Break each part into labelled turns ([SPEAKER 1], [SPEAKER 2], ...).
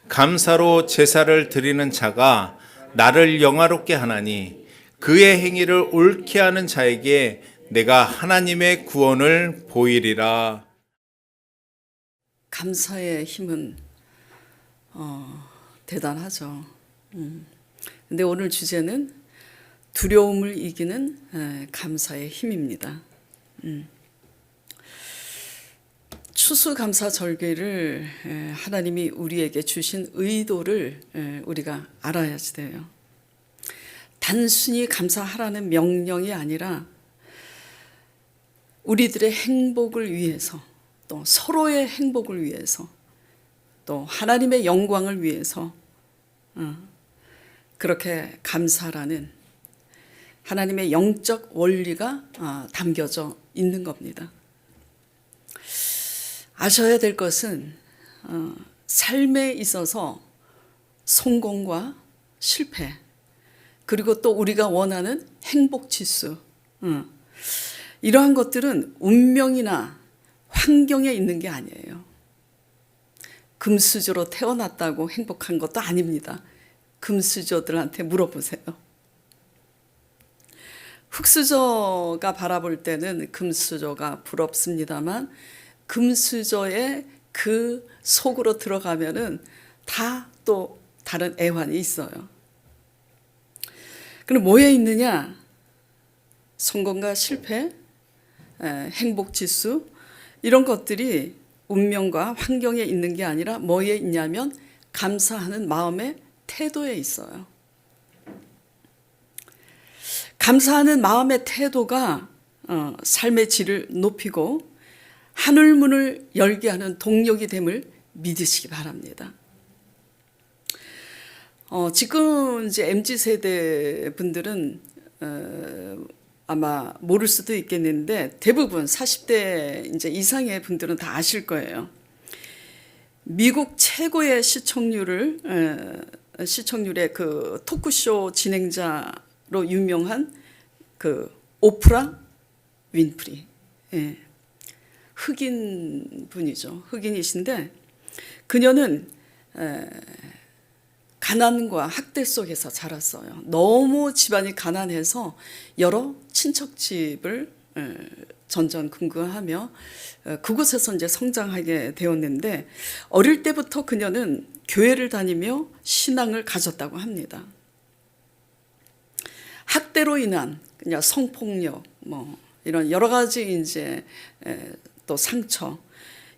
[SPEAKER 1] 감사로 제사를 드리는 자가 나를 영화롭게 하나니 그의 행위를 옳게 하는 자에게 내가 하나님의 구원을 보이리라.
[SPEAKER 2] 감사의 힘은 대단하죠. 근데 오늘 주제는 두려움을 이기는 감사의 힘입니다. 추수감사절기를 하나님이 우리에게 주신 의도를 우리가 알아야 돼요. 단순히 감사하라는 명령이 아니라 우리들의 행복을 위해서, 또 서로의 행복을 위해서, 또 하나님의 영광을 위해서 그렇게 감사라는 하나님의 영적 원리가 담겨져 있는 겁니다. 아셔야 될 것은 삶에 있어서 성공과 실패, 그리고 또 우리가 원하는 행복지수, 이러한 것들은 운명이나 환경에 있는 게 아니에요. 금수저로 태어났다고 행복한 것도 아닙니다. 금수저들한테 물어보세요. 흑수저가 바라볼 때는 금수저가 부럽습니다만 금수저의 그 속으로 들어가면은 다 또 다른 애환이 있어요. 그럼 뭐에 있느냐? 성공과 실패, 행복지수, 이런 것들이 운명과 환경에 있는 게 아니라 뭐에 있냐면 감사하는 마음의 태도에 있어요. 감사하는 마음의 태도가 삶의 질을 높이고 하늘문을 열게 하는 동력이 됨을 믿으시기 바랍니다. 지금 이제 MZ세대 분들은 아마 모를 수도 있겠는데 대부분 40대 이제 이상의 분들은 다 아실 거예요. 미국 최고의 시청률의 그 토크쇼 진행자로 유명한 그 오프라 윈프리. 예. 흑인 분이죠. 흑인이신데 그녀는 가난과 학대 속에서 자랐어요. 너무 집안이 가난해서 여러 친척집을 전전긍긍하며 그곳에서 이제 성장하게 되었는데 어릴 때부터 그녀는 교회를 다니며 신앙을 가졌다고 합니다. 학대로 인한 그냥 성폭력, 뭐 이런 여러 가지 이제 또 상처,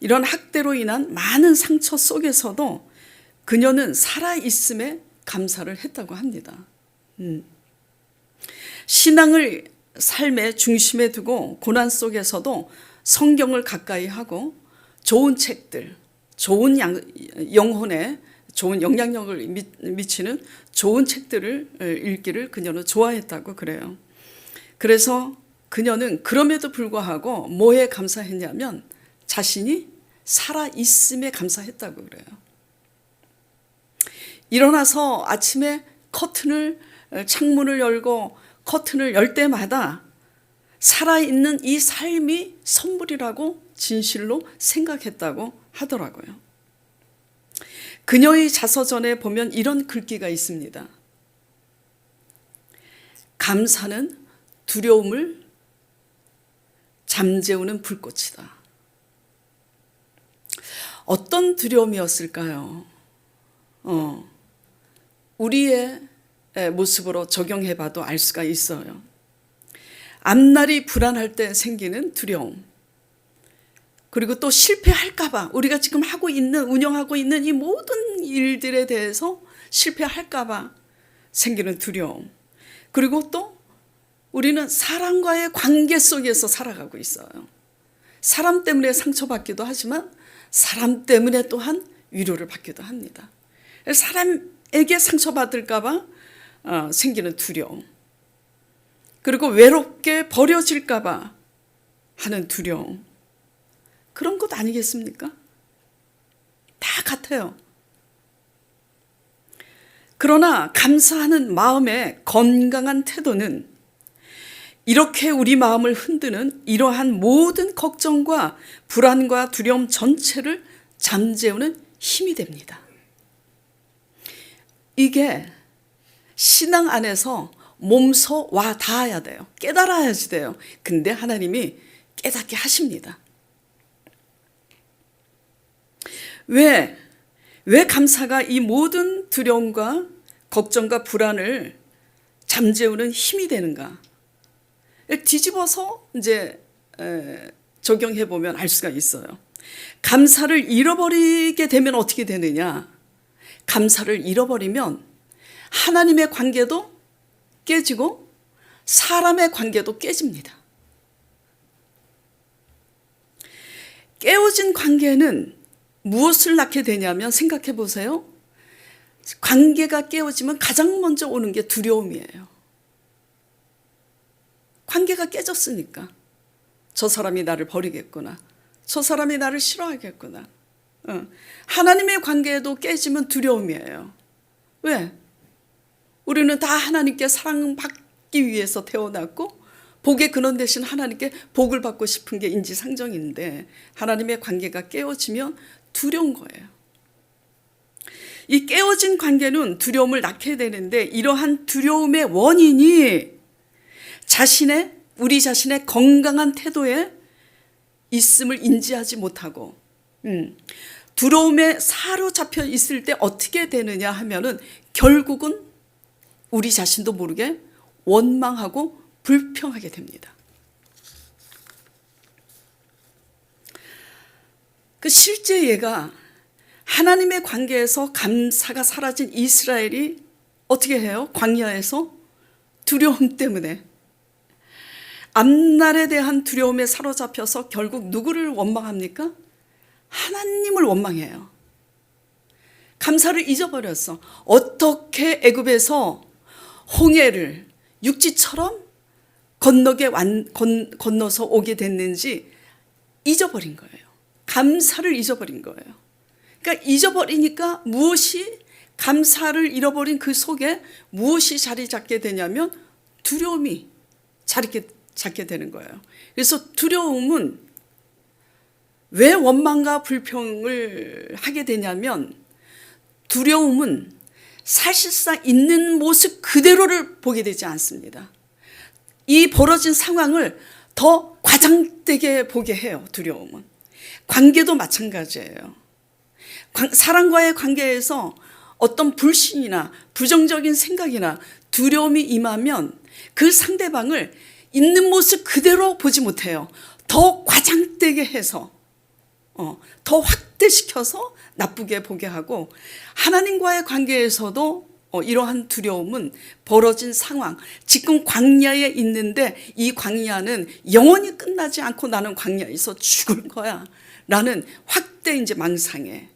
[SPEAKER 2] 이런 학대로 인한 많은 상처 속에서도 그녀는 살아있음에 감사를 했다고 합니다. 신앙을 삶의 중심에 두고 고난 속에서도 성경을 가까이 하고 좋은 책들, 좋은 영혼에 좋은 영향력을 미치는 좋은 책들을 읽기를 그녀는 좋아했다고 그래요. 그래서 그녀는 그럼에도 불구하고 뭐에 감사했냐면 자신이 살아있음에 감사했다고 그래요. 일어나서 아침에 창문을 열고 커튼을 열 때마다 살아있는 이 삶이 선물이라고 진실로 생각했다고 하더라고요. 그녀의 자서전에 보면 이런 글귀가 있습니다. 감사는 두려움을 잠재우는 불꽃이다. 어떤 두려움이었을까요? 우리의 모습으로 적용해봐도 알 수가 있어요. 앞날이 불안할 때 생기는 두려움, 그리고 또 실패할까봐, 우리가 지금 운영하고 있는 이 모든 일들에 대해서 실패할까봐 생기는 두려움, 그리고 또 우리는 사람과의 관계 속에서 살아가고 있어요. 사람 때문에 상처받기도 하지만 사람 때문에 또한 위로를 받기도 합니다. 사람에게 상처받을까봐 생기는 두려움, 그리고 외롭게 버려질까봐 하는 두려움, 그런 것 아니겠습니까? 다 같아요. 그러나 감사하는 마음의 건강한 태도는 이렇게 우리 마음을 흔드는 이러한 모든 걱정과 불안과 두려움 전체를 잠재우는 힘이 됩니다. 이게 신앙 안에서 몸소 와 닿아야 돼요. 깨달아야지 돼요. 근데 하나님이 깨닫게 하십니다. 왜 감사가 이 모든 두려움과 걱정과 불안을 잠재우는 힘이 되는가? 뒤집어서 이제 적용해 보면 알 수가 있어요. 감사를 잃어버리게 되면 어떻게 되느냐? 감사를 잃어버리면 하나님의 관계도 깨지고 사람의 관계도 깨집니다. 깨어진 관계는 무엇을 낳게 되냐면 생각해 보세요. 관계가 깨어지면 가장 먼저 오는 게 두려움이에요. 관계가 깨졌으니까 저 사람이 나를 버리겠구나. 저 사람이 나를 싫어하겠구나. 하나님의 관계도 깨지면 두려움이에요. 왜? 우리는 다 하나님께 사랑받기 위해서 태어났고 복의 근원 되신 하나님께 복을 받고 싶은 게 인지상정인데 하나님의 관계가 깨어지면 두려운 거예요. 이 깨어진 관계는 두려움을 낳게 되는데 이러한 두려움의 원인이 우리 자신의 건강한 태도에 있음을 인지하지 못하고 두려움에 사로잡혀 있을 때 어떻게 되느냐 하면은 결국은 우리 자신도 모르게 원망하고 불평하게 됩니다. 그 실제 예가 하나님의 관계에서 감사가 사라진 이스라엘이 어떻게 해요? 광야에서 두려움 때문에 앞날에 대한 두려움에 사로잡혀서 결국 누구를 원망합니까? 하나님을 원망해요. 감사를 잊어버렸어. 어떻게 애굽에서 홍해를 육지처럼 건너서 오게 됐는지 잊어버린 거예요. 감사를 잊어버린 거예요. 그러니까 잊어버리니까 감사를 잃어버린 그 속에 무엇이 자리 잡게 되냐면 두려움이 자리 잡게 되는 거예요. 그래서 두려움은 왜 원망과 불평을 하게 되냐면 두려움은 사실상 있는 모습 그대로를 보게 되지 않습니다. 이 벌어진 상황을 더 과장되게 보게 해요. 두려움은. 관계도 마찬가지예요. 사람과의 관계에서 어떤 불신이나 부정적인 생각이나 두려움이 임하면 그 상대방을 있는 모습 그대로 보지 못해요. 더 과장되게 해서 더 확대시켜서 나쁘게 보게 하고 하나님과의 관계에서도 이러한 두려움은 벌어진 상황, 지금 광야에 있는데 이 광야는 영원히 끝나지 않고 나는 광야에서 죽을 거야 라는 확대 이제 망상에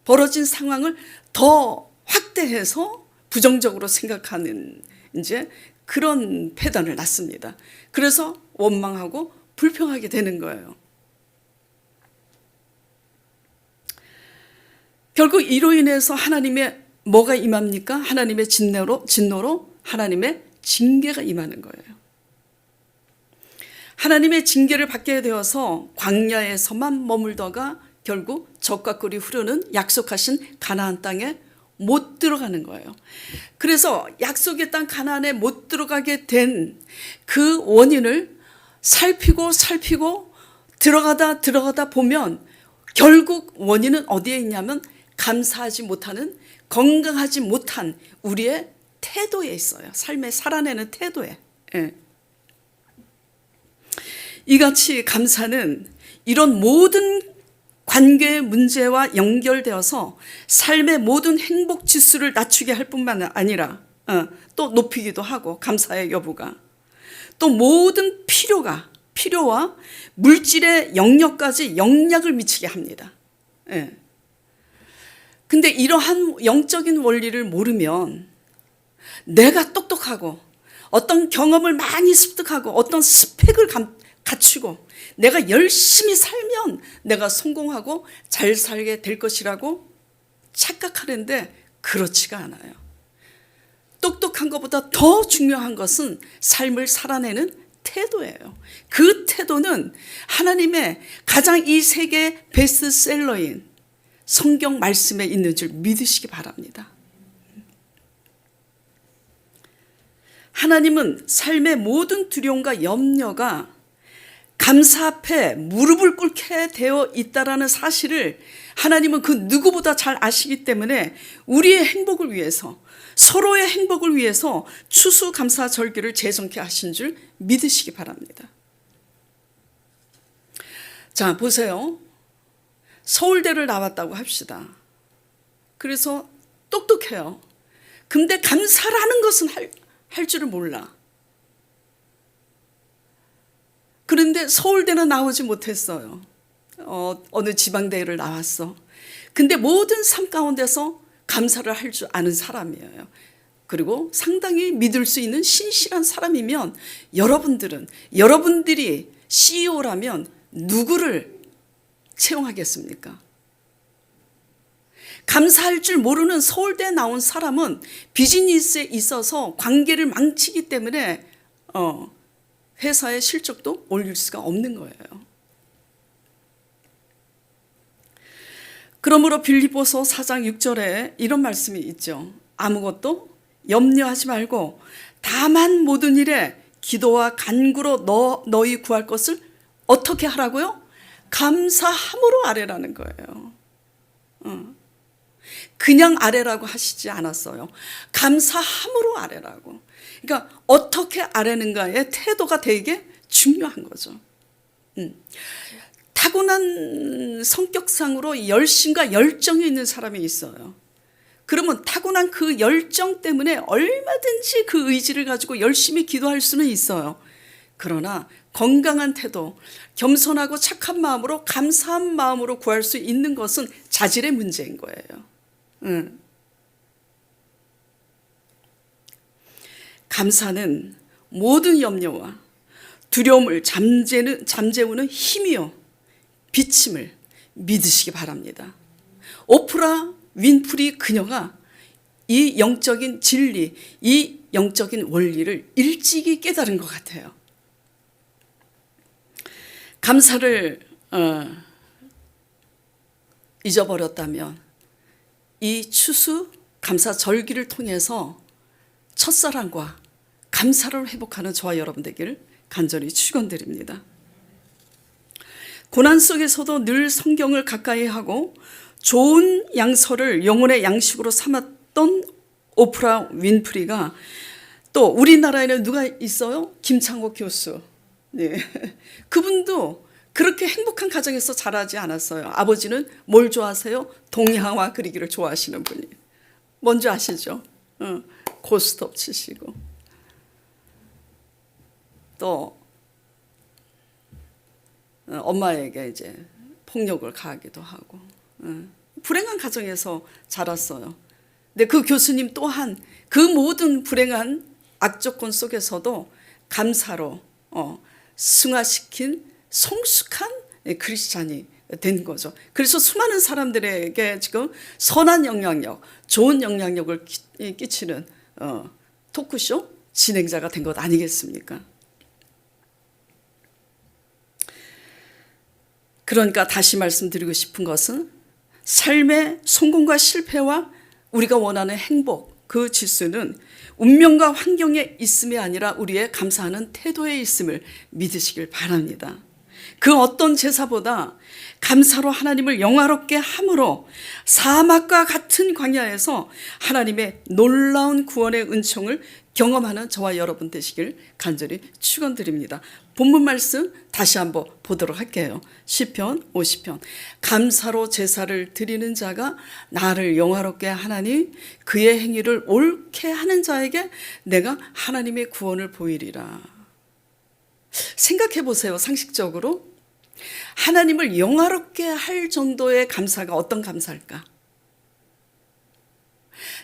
[SPEAKER 2] 벌어진 상황을 더 확대해서 부정적으로 생각하는 이제 그런 패단을 낳습니다. 그래서 원망하고 불평하게 되는 거예요. 결국 이로 인해서 하나님의 뭐가 임합니까? 하나님의 진노로 하나님의 징계가 임하는 거예요. 하나님의 징계를 받게 되어서 광야에서만 머물다가 결국 적과 꿀이 흐르는 약속하신 가나안 땅에 못 들어가는 거예요. 그래서 약속의 땅 가나안에 못 들어가게 된 그 원인을 살피고 들어가다 보면 결국 원인은 어디에 있냐면 감사하지 못하는 건강하지 못한 우리의 태도에 있어요. 삶에 살아내는 태도에. 이같이 감사는 이런 모든 관계의 문제와 연결되어서 삶의 모든 행복 지수를 낮추게 할 뿐만 아니라 또 높이기도 하고 감사의 여부가 또 모든 필요와 물질의 영역까지 영향을 미치게 합니다. 근데 이러한 영적인 원리를 모르면 내가 똑똑하고 어떤 경험을 많이 습득하고 어떤 스펙을 갖추고 내가 열심히 살면 내가 성공하고 잘 살게 될 것이라고 착각하는데 그렇지가 않아요. 똑똑한 것보다 더 중요한 것은 삶을 살아내는 태도예요. 그 태도는 하나님의 가장 이 세계 베스트셀러인 성경 말씀에 있는 줄 믿으시기 바랍니다. 하나님은 삶의 모든 두려움과 염려가 감사 앞에 무릎을 꿇게 되어 있다라는 사실을 하나님은 그 누구보다 잘 아시기 때문에 우리의 행복을 위해서, 서로의 행복을 위해서 추수감사절기를 제정케 하신 줄 믿으시기 바랍니다. 자, 보세요. 서울대를 나왔다고 합시다. 그래서 똑똑해요. 근데 감사라는 것은 할 줄을 몰라. 그런데 서울대는 나오지 못했어요. 어느 지방대를 나왔어. 근데 모든 삶 가운데서 감사를 할 줄 아는 사람이에요. 그리고 상당히 믿을 수 있는 신실한 사람이면 여러분들이 CEO라면 누구를 채용하겠습니까? 감사할 줄 모르는 서울대 나온 사람은 비즈니스에 있어서 관계를 망치기 때문에 회사의 실적도 올릴 수가 없는 거예요. 그러므로 빌립보서 4장 6절에 이런 말씀이 있죠. 아무것도 염려하지 말고 다만 모든 일에 기도와 간구로 너희 구할 것을 어떻게 하라고요? 감사함으로 아뢰라는 거예요. 그냥 아뢰라고 하시지 않았어요. 감사함으로 아뢰라고. 그러니까 어떻게 아뢰는가의 태도가 되게 중요한 거죠. 타고난 성격상으로 열심과 열정이 있는 사람이 있어요. 그러면 타고난 그 열정 때문에 얼마든지 그 의지를 가지고 열심히 기도할 수는 있어요. 그러나 건강한 태도, 겸손하고 착한 마음으로 감사한 마음으로 구할 수 있는 것은 자질의 문제인 거예요. 감사는 모든 염려와 두려움을 잠재우는 힘이요 비침을 믿으시기 바랍니다. 오프라 윈프리 그녀가 이 영적인 진리, 이 영적인 원리를 일찍이 깨달은 것 같아요. 감사를 잊어버렸다면 이 추수 감사 절기를 통해서 첫사랑과 감사를 회복하는 저와 여러분 되기를 간절히 축원드립니다. 고난 속에서도 늘 성경을 가까이 하고 좋은 양서를 영혼의 양식으로 삼았던 오프라 윈프리가 또 우리나라에는 누가 있어요? 김창옥 교수. 네. 그분도 그렇게 행복한 가정에서 자라지 않았어요. 아버지는 뭘 좋아하세요? 동양화 그리기를 좋아하시는 분이. 뭔지 아시죠? 고스톱 치시고 또 엄마에게 이제 폭력을 가하기도 하고 불행한 가정에서 자랐어요. 근데 그 교수님 또한 그 모든 불행한 악조건 속에서도 감사로 승화시킨 성숙한 크리스찬이 된 거죠. 그래서 수많은 사람들에게 지금 선한 영향력, 좋은 영향력을 끼치는 토크쇼 진행자가 된 것 아니겠습니까? 그러니까 다시 말씀드리고 싶은 것은 삶의 성공과 실패와 우리가 원하는 행복, 그 지수는 운명과 환경에 있음이 아니라 우리의 감사하는 태도에 있음을 믿으시길 바랍니다. 그 어떤 제사보다 감사로 하나님을 영화롭게 함으로 사막과 같은 광야에서 하나님의 놀라운 구원의 은총을 경험하는 저와 여러분 되시길 간절히 축원드립니다. 본문 말씀 다시 한번 보도록 할게요. 시편 50편. 감사로 제사를 드리는 자가 나를 영화롭게 하나니 그의 행위를 옳게 하는 자에게 내가 하나님의 구원을 보이리라. 생각해 보세요. 상식적으로 하나님을 영화롭게 할 정도의 감사가 어떤 감사일까?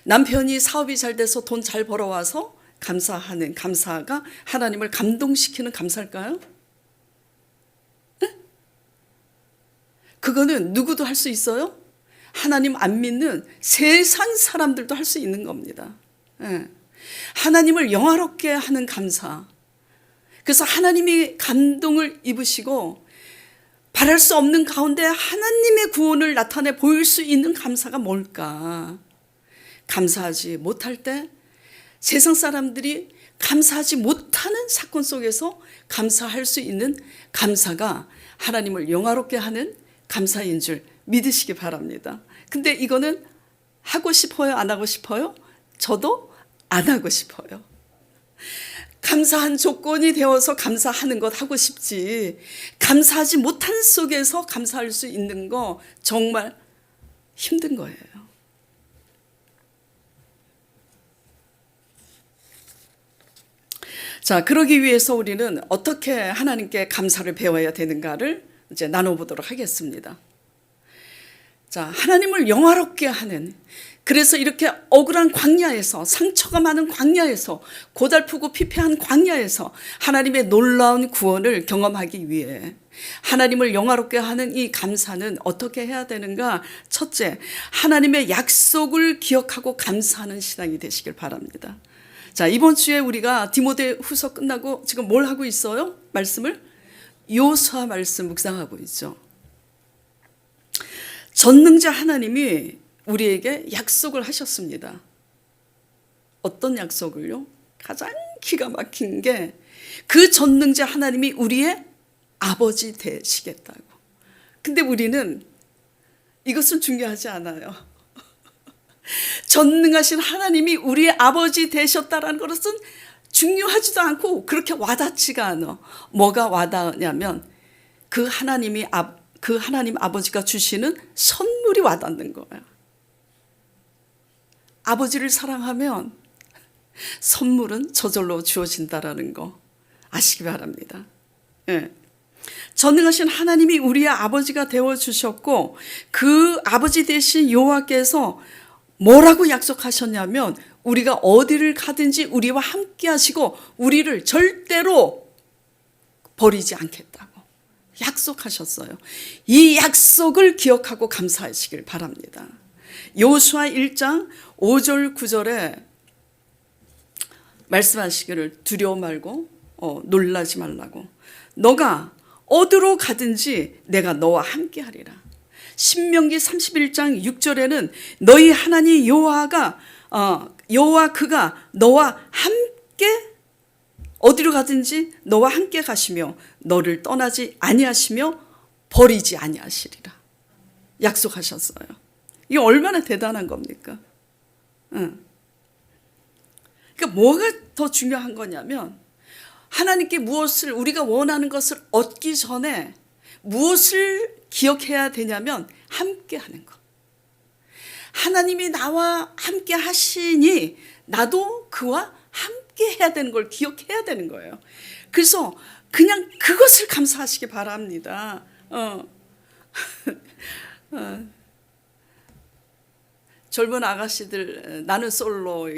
[SPEAKER 2] 남편이 사업이 잘 돼서 돈 잘 벌어와서 감사하는 감사가 하나님을 감동시키는 감사일까요? 네? 그거는 누구도 할 수 있어요? 하나님 안 믿는 세상 사람들도 할 수 있는 겁니다. 네. 하나님을 영화롭게 하는 감사. 그래서 하나님이 감동을 입으시고 바랄 수 없는 가운데 하나님의 구원을 나타내 보일 수 있는 감사가 뭘까? 감사하지 못할 때 세상 사람들이 감사하지 못하는 사건 속에서 감사할 수 있는 감사가 하나님을 영화롭게 하는 감사인 줄 믿으시기 바랍니다. 근데 이거는 하고 싶어요? 안 하고 싶어요? 저도 안 하고 싶어요. 감사한 조건이 되어서 감사하는 것 하고 싶지, 감사하지 못한 속에서 감사할 수 있는 거 정말 힘든 거예요. 자, 그러기 위해서 우리는 어떻게 하나님께 감사를 배워야 되는가를 이제 나눠보도록 하겠습니다. 자, 하나님을 영화롭게 하는, 그래서 이렇게 억울한 광야에서, 상처가 많은 광야에서, 고달프고 피폐한 광야에서 하나님의 놀라운 구원을 경험하기 위해 하나님을 영화롭게 하는 이 감사는 어떻게 해야 되는가? 첫째, 하나님의 약속을 기억하고 감사하는 신앙이 되시길 바랍니다. 자, 이번 주에 우리가 디모데후서 끝나고 지금 뭘 하고 있어요? 말씀을? 요수아 말씀 묵상하고 있죠. 전능자 하나님이 우리에게 약속을 하셨습니다. 어떤 약속을요? 가장 기가 막힌 게 그 전능자 하나님이 우리의 아버지 되시겠다고. 근데 우리는 이것은 중요하지 않아요. 전능하신 하나님이 우리의 아버지 되셨다는 것은 중요하지도 않고 그렇게 와닿지가 않아. 뭐가 와닿냐면 그 하나님 아버지가 주시는 선물이 와닿는 거예요. 아버지를 사랑하면 선물은 저절로 주어진다라는 거 아시기 바랍니다. 예. 전능하신 하나님이 우리의 아버지가 되어주셨고 그 아버지 되신 여호와께서 뭐라고 약속하셨냐면 우리가 어디를 가든지 우리와 함께 하시고 우리를 절대로 버리지 않겠다고 약속하셨어요. 이 약속을 기억하고 감사하시길 바랍니다. 여호수아 1장 5절 9절에 말씀하시기를 두려워 말고 놀라지 말라고. 너가 어디로 가든지 내가 너와 함께 하리라. 신명기 31장 6절에는 너희 하나님 여호와 그가 너와 함께 어디로 가든지 너와 함께 가시며 너를 떠나지 아니하시며 버리지 아니하시리라. 약속하셨어요. 이게 얼마나 대단한 겁니까? 그러니까 뭐가 더 중요한 거냐면 하나님께 무엇을 우리가 원하는 것을 얻기 전에 무엇을 기억해야 되냐면 함께 하는 것. 하나님이 나와 함께 하시니 나도 그와 함께 해야 되는 걸 기억해야 되는 거예요. 그래서 그냥 그것을 감사하시기 바랍니다. 젊은 아가씨들 나는 솔로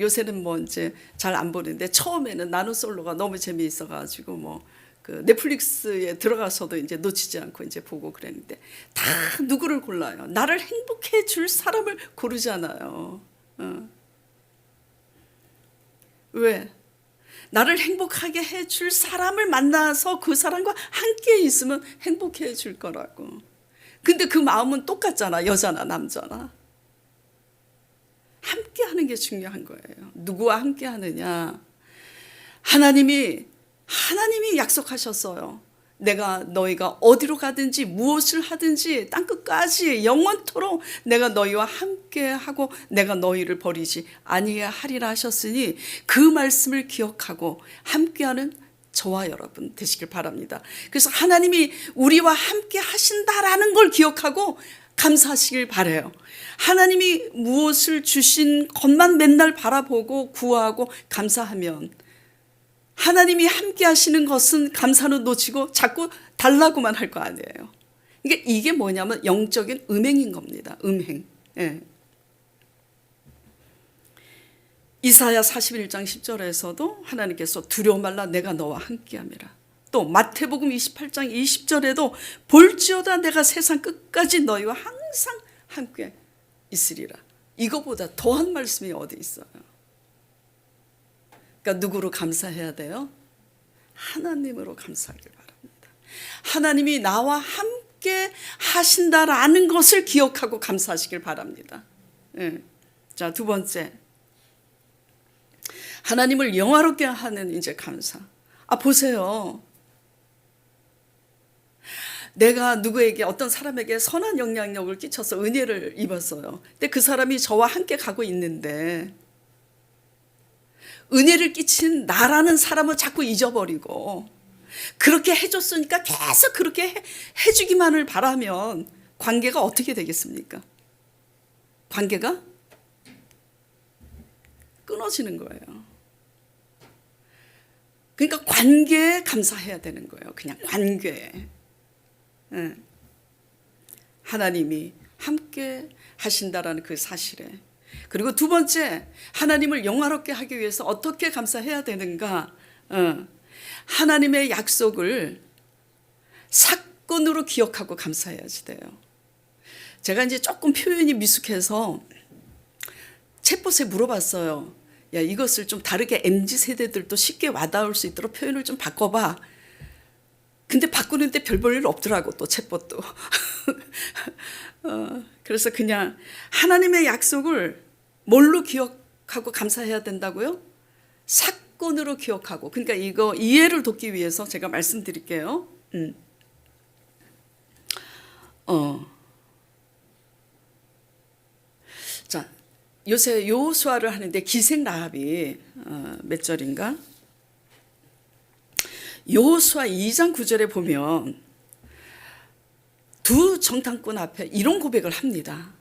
[SPEAKER 2] 요새는 뭐 이제 잘 안 보는데 처음에는 나는 솔로가 너무 재미있어가지고 뭐 그 넷플릭스에 들어가서도 이제 놓치지 않고 이제 보고 그랬는데 다 누구를 골라요? 나를 행복해 줄 사람을 고르잖아요. 왜? 나를 행복하게 해줄 사람을 만나서 그 사람과 함께 있으면 행복해 줄 거라고. 근데 그 마음은 똑같잖아. 여자나 남자나. 함께 하는 게 중요한 거예요. 누구와 함께 하느냐. 하나님이 약속하셨어요. 내가 너희가 어디로 가든지 무엇을 하든지 땅끝까지 영원토록 내가 너희와 함께 하고 내가 너희를 버리지 아니하리라 하셨으니 그 말씀을 기억하고 함께하는 저와 여러분 되시길 바랍니다. 그래서 하나님이 우리와 함께 하신다라는 걸 기억하고 감사하시길 바라요. 하나님이 무엇을 주신 것만 맨날 바라보고 구하고 감사하면 하나님이 함께 하시는 것은 감사는 놓치고 자꾸 달라고만 할 거 아니에요. 이게 뭐냐면 영적인 음행인 겁니다. 음행. 예. 이사야 41장 10절에서도 하나님께서 두려워 말라 내가 너와 함께함이라. 또 마태복음 28장 20절에도 볼지어다 내가 세상 끝까지 너희와 항상 함께 있으리라. 이거보다 더한 말씀이 어디 있어요? 그러니까 누구로 감사해야 돼요? 하나님으로 감사하길 바랍니다. 하나님이 나와 함께 하신다라는 것을 기억하고 감사하시길 바랍니다. 자, 두 번째. 하나님을 영화롭게 하는 이제 감사. 보세요. 내가 누구에게 어떤 사람에게 선한 영향력을 끼쳐서 은혜를 입었어요. 근데 그 사람이 저와 함께 가고 있는데 은혜를 끼친 나라는 사람은 자꾸 잊어버리고 그렇게 해줬으니까 계속 그렇게 해주기만을 바라면 관계가 어떻게 되겠습니까? 관계가 끊어지는 거예요. 그러니까 관계에 감사해야 되는 거예요. 그냥 관계에. 하나님이 함께 하신다라는 그 사실에. 그리고 두 번째, 하나님을 영화롭게 하기 위해서 어떻게 감사해야 되는가? 하나님의 약속을 사건으로 기억하고 감사해야지 돼요. 제가 이제 조금 표현이 미숙해서 챗봇에 물어봤어요. 야, 이것을 좀 다르게 MZ세대들도 쉽게 와닿을 수 있도록 표현을 좀 바꿔봐. 근데 바꾸는데 별 볼 일 없더라고, 또 챗봇도. 그래서 그냥 하나님의 약속을 뭘로 기억하고 감사해야 된다고요? 사건으로 기억하고. 그러니까 이거 이해를 돕기 위해서 제가 말씀드릴게요. 자, 요새 여호수아를 하는데 기생 라합이 몇 절인가? 여호수아 2장 9절에 보면 두 정탐꾼 앞에 이런 고백을 합니다.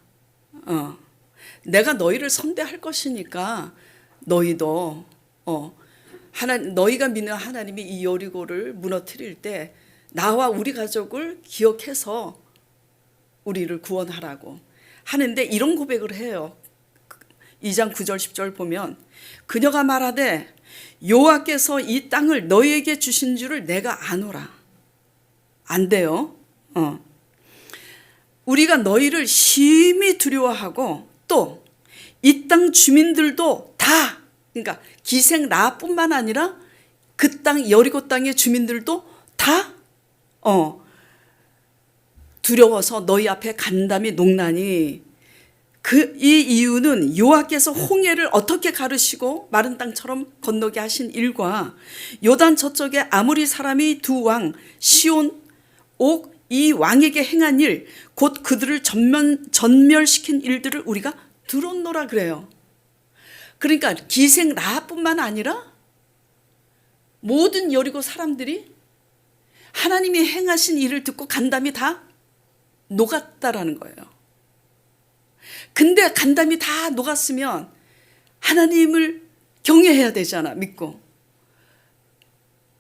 [SPEAKER 2] 내가 너희를 선대할 것이니까 너희도 너희가 믿는 하나님이 이 여리고를 무너뜨릴 때 나와 우리 가족을 기억해서 우리를 구원하라고 하는데 이런 고백을 해요. 2장 9절 10절 보면 그녀가 말하되 여호와께서 이 땅을 너희에게 주신 줄을 내가 아노라. 안 돼요. 우리가 너희를 심히 두려워하고 또 이 땅 주민들도 다, 그러니까 기생 라합뿐만 아니라 그 땅 여리고 땅의 주민들도 다 두려워서 너희 앞에 간담이 녹나니 이 이유는 여호와께서 홍해를 어떻게 가르시고 마른 땅처럼 건너게 하신 일과 요단 저쪽에 아모리 사람이 두 왕 시온 옥 이 왕에게 행한 일 곧 그들을 전멸시킨 일들을 우리가 들었노라 그래요. 그러니까 기생 라합뿐만 아니라 모든 여리고 사람들이 하나님이 행하신 일을 듣고 간담이 다 녹았다라는 거예요. 근데 간담이 다 녹았으면 하나님을 경외해야 되잖아, 믿고.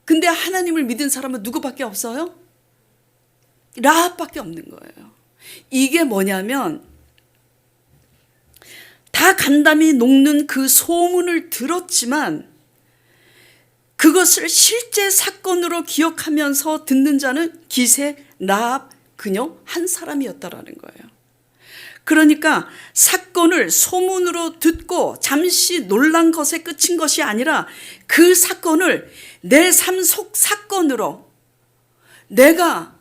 [SPEAKER 2] 근데 하나님을 믿은 사람은 누구밖에 없어요? 라합밖에 없는 거예요. 이게 뭐냐면 다 간담이 녹는 그 소문을 들었지만 그것을 실제 사건으로 기억하면서 듣는 자는 기생 라합 그녀 한 사람이었다라는 거예요. 그러니까 사건을 소문으로 듣고 잠시 놀란 것에 끝인 것이 아니라 그 사건을 내 삶 속 사건으로 내가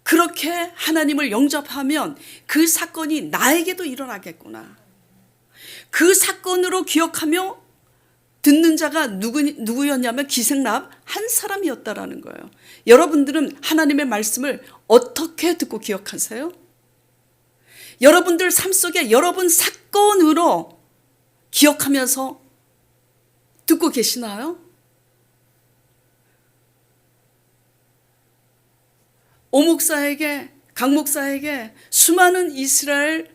[SPEAKER 2] 그렇게 하나님을 영접하면 그 사건이 나에게도 일어나겠구나. 그 사건으로 기억하며 듣는 자가 누구였냐면 기생 라합 한 사람이었다라는 거예요. 여러분들은 하나님의 말씀을 어떻게 듣고 기억하세요? 여러분들 삶 속에 여러분 사건으로 기억하면서 듣고 계시나요? 오 목사에게, 강 목사에게, 수많은 이스라엘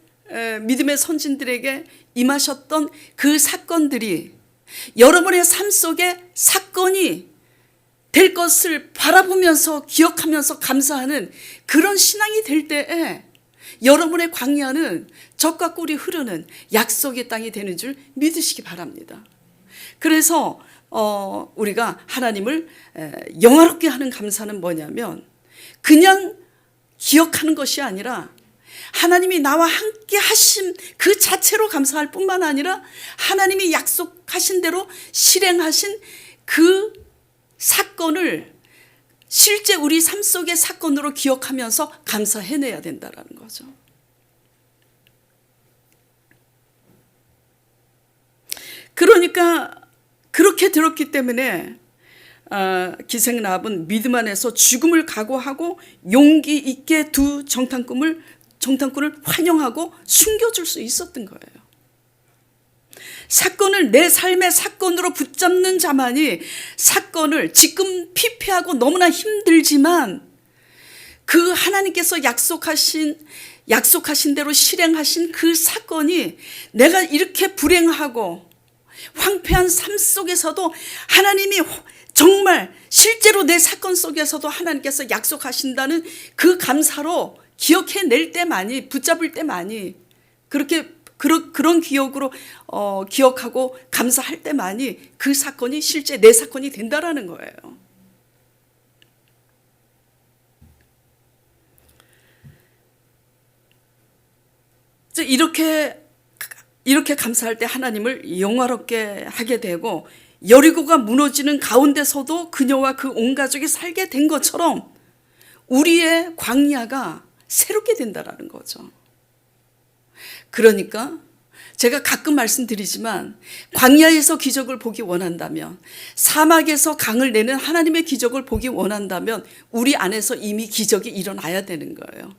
[SPEAKER 2] 믿음의 선진들에게 임하셨던 그 사건들이 여러분의 삶 속에 사건이 될 것을 바라보면서 기억하면서 감사하는 그런 신앙이 될 때에 여러분의 광야는 젖과 꿀이 흐르는 약속의 땅이 되는 줄 믿으시기 바랍니다. 그래서 우리가 하나님을 영화롭게 하는 감사는 뭐냐면 그냥 기억하는 것이 아니라 하나님이 나와 함께 하신 그 자체로 감사할 뿐만 아니라 하나님이 약속하신 대로 실행하신 그 사건을 실제 우리 삶 속의 사건으로 기억하면서 감사해내야 된다는 거죠. 그러니까 그렇게 들었기 때문에 기생 라합은 믿음 안에서 죽음을 각오하고 용기 있게 두 정탐꾼을 환영하고 숨겨줄 수 있었던 거예요. 사건을 내 삶의 사건으로 붙잡는 자만이 사건을 지금 피폐하고 너무나 힘들지만 그 하나님께서 약속하신 대로 실행하신 그 사건이 내가 이렇게 불행하고 황폐한 삶 속에서도 하나님이 정말 실제로 내 사건 속에서도 하나님께서 약속하신다는 그 감사로 기억해낼 때만이, 붙잡을 때만이, 그런 기억으로 기억하고 감사할 때만이 그 사건이 실제 내 사건이 된다라는 거예요. 이렇게 감사할 때 하나님을 영화롭게 하게 되고 여리고가 무너지는 가운데서도 그녀와 그 온 가족이 살게 된 것처럼 우리의 광야가 새롭게 된다라는 거죠. 그러니까 제가 가끔 말씀드리지만 광야에서 기적을 보기 원한다면, 사막에서 강을 내는 하나님의 기적을 보기 원한다면 우리 안에서 이미 기적이 일어나야 되는 거예요.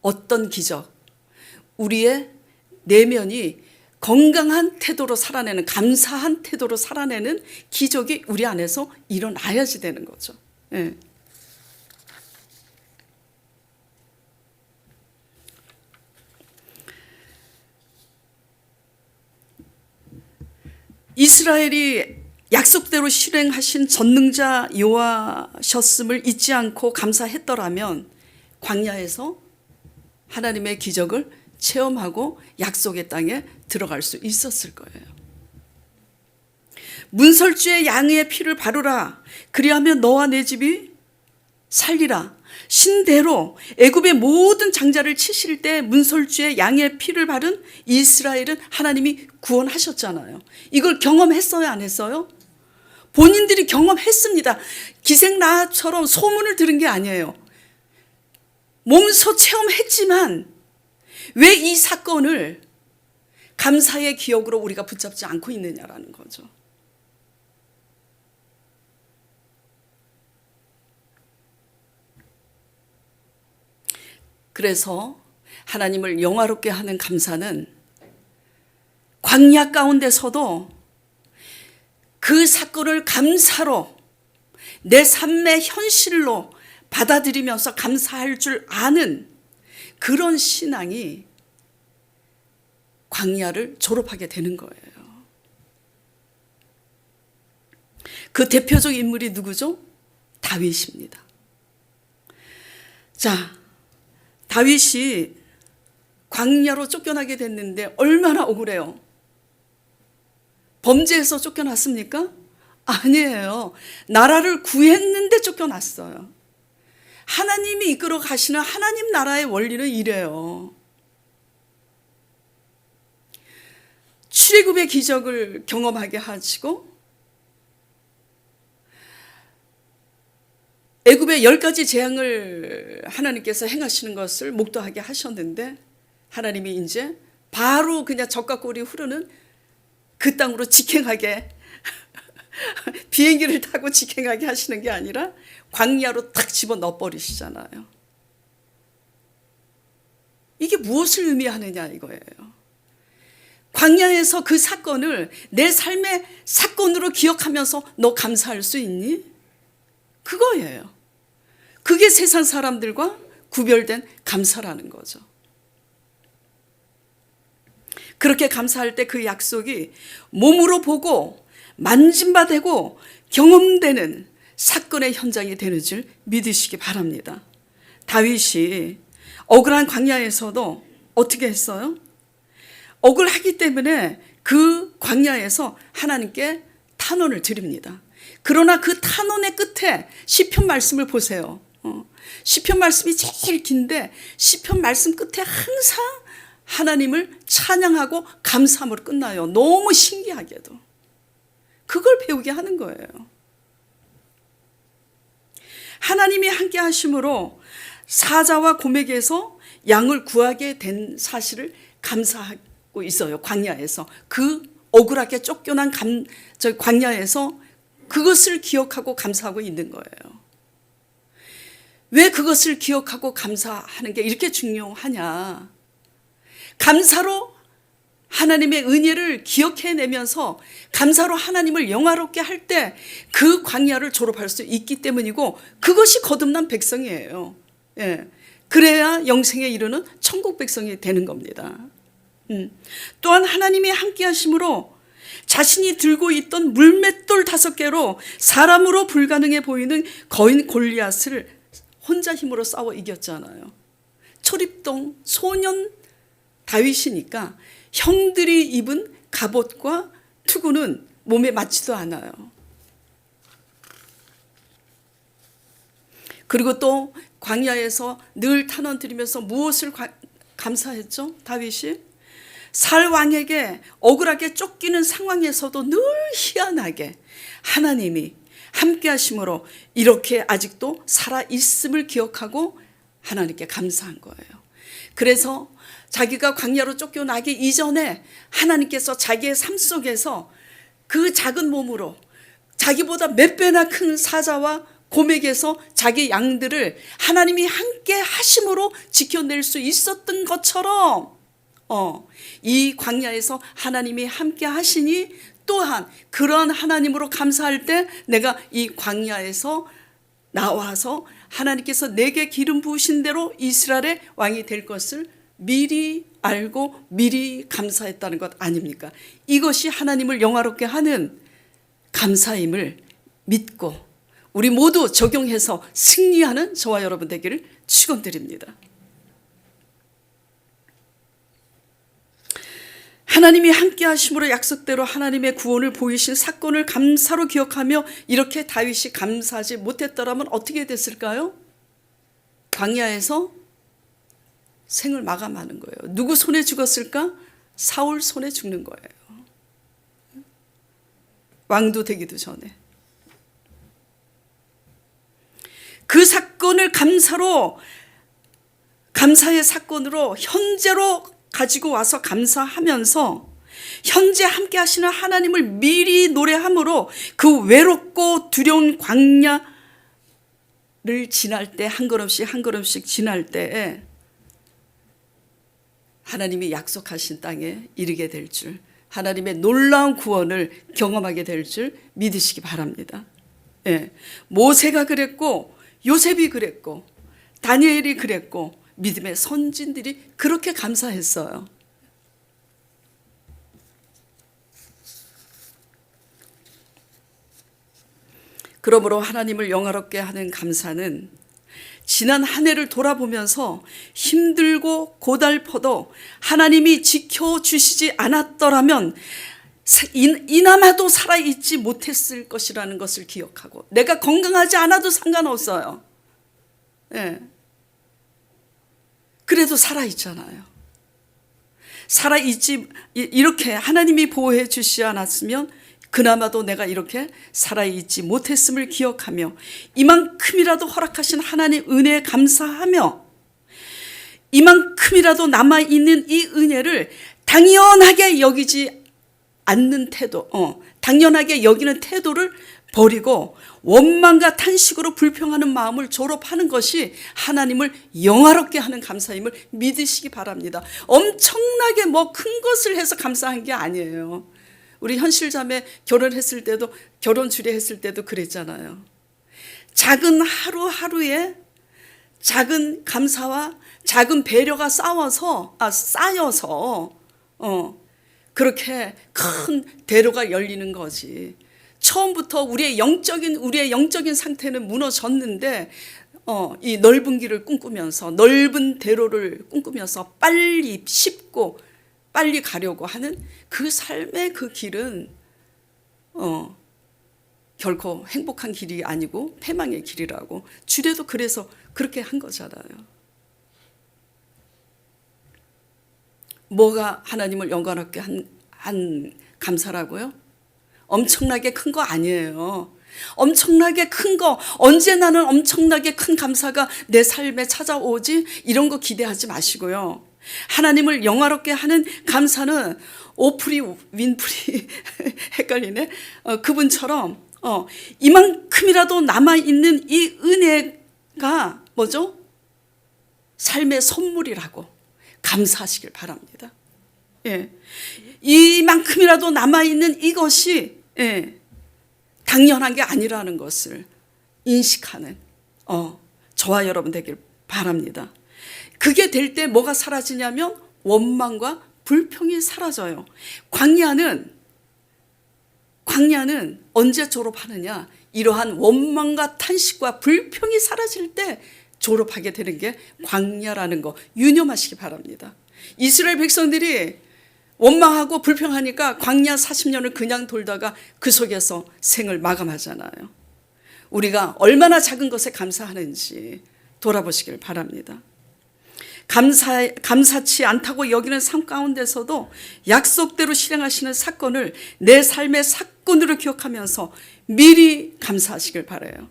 [SPEAKER 2] 어떤 기적? 우리의 내면이 건강한 태도로 살아내는, 감사한 태도로 살아내는 기적이 우리 안에서 일어나야지 되는 거죠. 예. 이스라엘이 약속대로 실행하신 전능자 여호와셨음을 잊지 않고 감사했더라면 광야에서 하나님의 기적을 체험하고 약속의 땅에 들어갈 수 있었을 거예요. 문설주의 양의 피를 바르라. 그리하면 너와 내 집이 살리라. 신대로 애굽의 모든 장자를 치실 때 문설주의 양의 피를 바른 이스라엘은 하나님이 구원하셨잖아요. 이걸 경험했어요, 안 했어요? 본인들이 경험했습니다. 기생 라합처럼 소문을 들은 게 아니에요. 몸소 체험했지만 왜 이 사건을 감사의 기억으로 우리가 붙잡지 않고 있느냐라는 거죠. 그래서 하나님을 영화롭게 하는 감사는 광야 가운데서도 그 사건을 감사로 내 삶의 현실로 받아들이면서 감사할 줄 아는 그런 신앙이 광야를 졸업하게 되는 거예요. 그 대표적 인물이 누구죠? 다윗입니다. 자, 다윗이 광야로 쫓겨나게 됐는데 얼마나 억울해요. 범죄에서 쫓겨났습니까? 아니에요. 나라를 구했는데 쫓겨났어요. 하나님이 이끌어 가시는 하나님 나라의 원리는 이래요. 출애굽의 기적을 경험하게 하시고 애굽의 10가지 재앙을 하나님께서 행하시는 것을 목도하게 하셨는데 하나님이 이제 바로 그냥 젖과 꿀이 흐르는 그 땅으로 직행하게 비행기를 타고 직행하게 하시는 게 아니라 광야로 탁 집어넣어 버리시잖아요. 이게 무엇을 의미하느냐 이거예요. 광야에서 그 사건을 내 삶의 사건으로 기억하면서 너 감사할 수 있니? 그거예요. 그게 세상 사람들과 구별된 감사라는 거죠. 그렇게 감사할 때 그 약속이 몸으로 보고 만진바되고 경험되는 사건의 현장이 되는 줄 믿으시기 바랍니다. 다윗이 억울한 광야에서도 어떻게 했어요? 억울하기 때문에 그 광야에서 하나님께 탄원을 드립니다. 그러나 그 탄원의 끝에 시편 말씀을 보세요. 시편 말씀이 제일 긴데 시편 말씀 끝에 항상 하나님을 찬양하고 감사함으로 끝나요. 너무 신기하게도. 그걸 배우게 하는 거예요. 하나님이 함께 하심으로 사자와 곰에게서 양을 구하게 된 사실을 감사하고 있어요. 광야에서. 그 억울하게 쫓겨난 광야에서 그것을 기억하고 감사하고 있는 거예요. 왜 그것을 기억하고 감사하는 게 이렇게 중요하냐? 감사로 하나님의 은혜를 기억해내면서 감사로 하나님을 영화롭게 할 때 그 광야를 졸업할 수 있기 때문이고, 그것이 거듭난 백성이에요. 예. 그래야 영생에 이르는 천국 백성이 되는 겁니다. 또한 하나님이 함께 하심으로 자신이 들고 있던 물맷돌 5개로 사람으로 불가능해 보이는 거인 골리앗을 혼자 힘으로 싸워 이겼잖아요. 초립동 소년 다윗이니까 형들이 입은 갑옷과 투구는 몸에 맞지도 않아요. 그리고 또 광야에서 늘 탄원 드리면서 무엇을 감사했죠? 다윗이 살 왕에게 억울하게 쫓기는 상황에서도 늘 희한하게 하나님이 함께 하심으로 이렇게 아직도 살아있음을 기억하고 하나님께 감사한 거예요. 그래서 자기가 광야로 쫓겨나기 이전에 하나님께서 자기의 삶 속에서 그 작은 몸으로 자기보다 몇 배나 큰 사자와 곰에게서 자기 양들을 하나님이 함께 하심으로 지켜낼 수 있었던 것처럼 이 광야에서 하나님이 함께 하시니 또한 그러한 하나님으로 감사할 때 내가 이 광야에서 나와서 하나님께서 내게 기름 부으신 대로 이스라엘의 왕이 될 것을 미리 알고 미리 감사했다는 것 아닙니까? 이것이 하나님을 영화롭게 하는 감사임을 믿고 우리 모두 적용해서 승리하는 저와 여러분 되기를 축원드립니다. 하나님이 함께 하심으로 약속대로 하나님의 구원을 보이신 사건을 감사로 기억하며 이렇게 다윗이 감사하지 못했더라면 어떻게 됐을까요? 광야에서 생을 마감하는 거예요. 누구 손에 죽었을까? 사울 손에 죽는 거예요. 왕도 되기도 전에. 그 사건을 감사의 사건으로 현재로 가지고 와서 감사하면서 현재 함께 하시는 하나님을 미리 노래함으로 그 외롭고 두려운 광야를 지날 때 한 걸음씩 한 걸음씩 지날 때에 하나님이 약속하신 땅에 이르게 될 줄, 하나님의 놀라운 구원을 경험하게 될 줄 믿으시기 바랍니다. 예. 모세가 그랬고 요셉이 그랬고 다니엘이 그랬고 믿음의 선진들이 그렇게 감사했어요. 그러므로 하나님을 영화롭게 하는 감사는 지난 한 해를 돌아보면서 힘들고 고달퍼도 하나님이 지켜주시지 않았더라면 이나마도 살아있지 못했을 것이라는 것을 기억하고, 내가 건강하지 않아도 상관없어요. 예. 그래도 살아있잖아요. 살아있지, 이렇게 하나님이 보호해 주시지 않았으면 그나마도 내가 이렇게 살아있지 못했음을 기억하며 이만큼이라도 허락하신 하나님의 은혜에 감사하며 이만큼이라도 남아있는 이 은혜를 당연하게 여기지 않는 태도, 당연하게 여기는 태도를 버리고 원망과 탄식으로 불평하는 마음을 졸업하는 것이 하나님을 영화롭게 하는 감사임을 믿으시기 바랍니다. 엄청나게 뭐 큰 것을 해서 감사한 게 아니에요. 우리 현실자매 결혼했을 때도, 결혼 주례했을 때도 그랬잖아요. 작은 하루하루에 작은 감사와 작은 배려가 쌓여서 그렇게 큰 대로가 열리는 거지. 처음부터 우리의 영적인 상태는 무너졌는데 이 넓은 길을 꿈꾸면서, 넓은 대로를 꿈꾸면서 빨리 쉽고 빨리 가려고 하는 그 삶의 그 길은 결코 행복한 길이 아니고 패망의 길이라고 주례도 그래서 그렇게 한 거잖아요. 뭐가 하나님을 영광롭게 한 감사라고요? 엄청나게 큰 거 아니에요. 엄청나게 큰 거, 언제 나는 엄청나게 큰 감사가 내 삶에 찾아오지? 이런 거 기대하지 마시고요. 하나님을 영화롭게 하는 감사는 오프리 윈프리 헷갈리네. 그분처럼 이만큼이라도 남아있는 이 은혜가 뭐죠? 삶의 선물이라고 감사하시길 바랍니다. 예. 이만큼이라도 남아있는 이것이 당연한 게 아니라는 것을 인식하는 저와 여러분 되길 바랍니다. 그게 될 때 뭐가 사라지냐면 원망과 불평이 사라져요. 광야는 언제 졸업하느냐? 이러한 원망과 탄식과 불평이 사라질 때 졸업하게 되는 게 광야라는 거 유념하시기 바랍니다. 이스라엘 백성들이 원망하고 불평하니까 광야 40년을 그냥 돌다가 그 속에서 생을 마감하잖아요. 우리가 얼마나 작은 것에 감사하는지 돌아보시길 바랍니다. 감사치 않다고 여기는 삶 가운데서도 약속대로 실행하시는 사건을 내 삶의 사건으로 기억하면서 미리 감사하시길 바라요.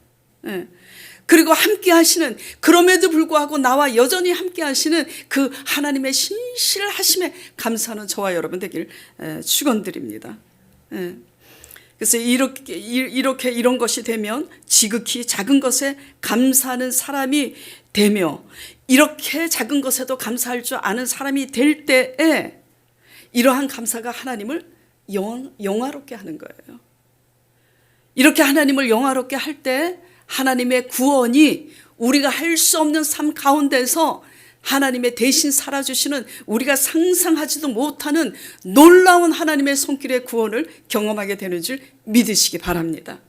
[SPEAKER 2] 그리고 함께 하시는, 그럼에도 불구하고 나와 여전히 함께 하시는 그 하나님의 신실하심에 감사하는 저와 여러분 되길 축원드립니다. 그래서 이런 것이 되면 지극히 작은 것에 감사하는 사람이 되며, 이렇게 작은 것에도 감사할 줄 아는 사람이 될 때에 이러한 감사가 하나님을 영화롭게 하는 거예요. 이렇게 하나님을 영화롭게 할 때 하나님의 구원이 우리가 할 수 없는 삶 가운데서 하나님의 대신 살아주시는, 우리가 상상하지도 못하는 놀라운 하나님의 손길의 구원을 경험하게 되는 줄 믿으시기 바랍니다.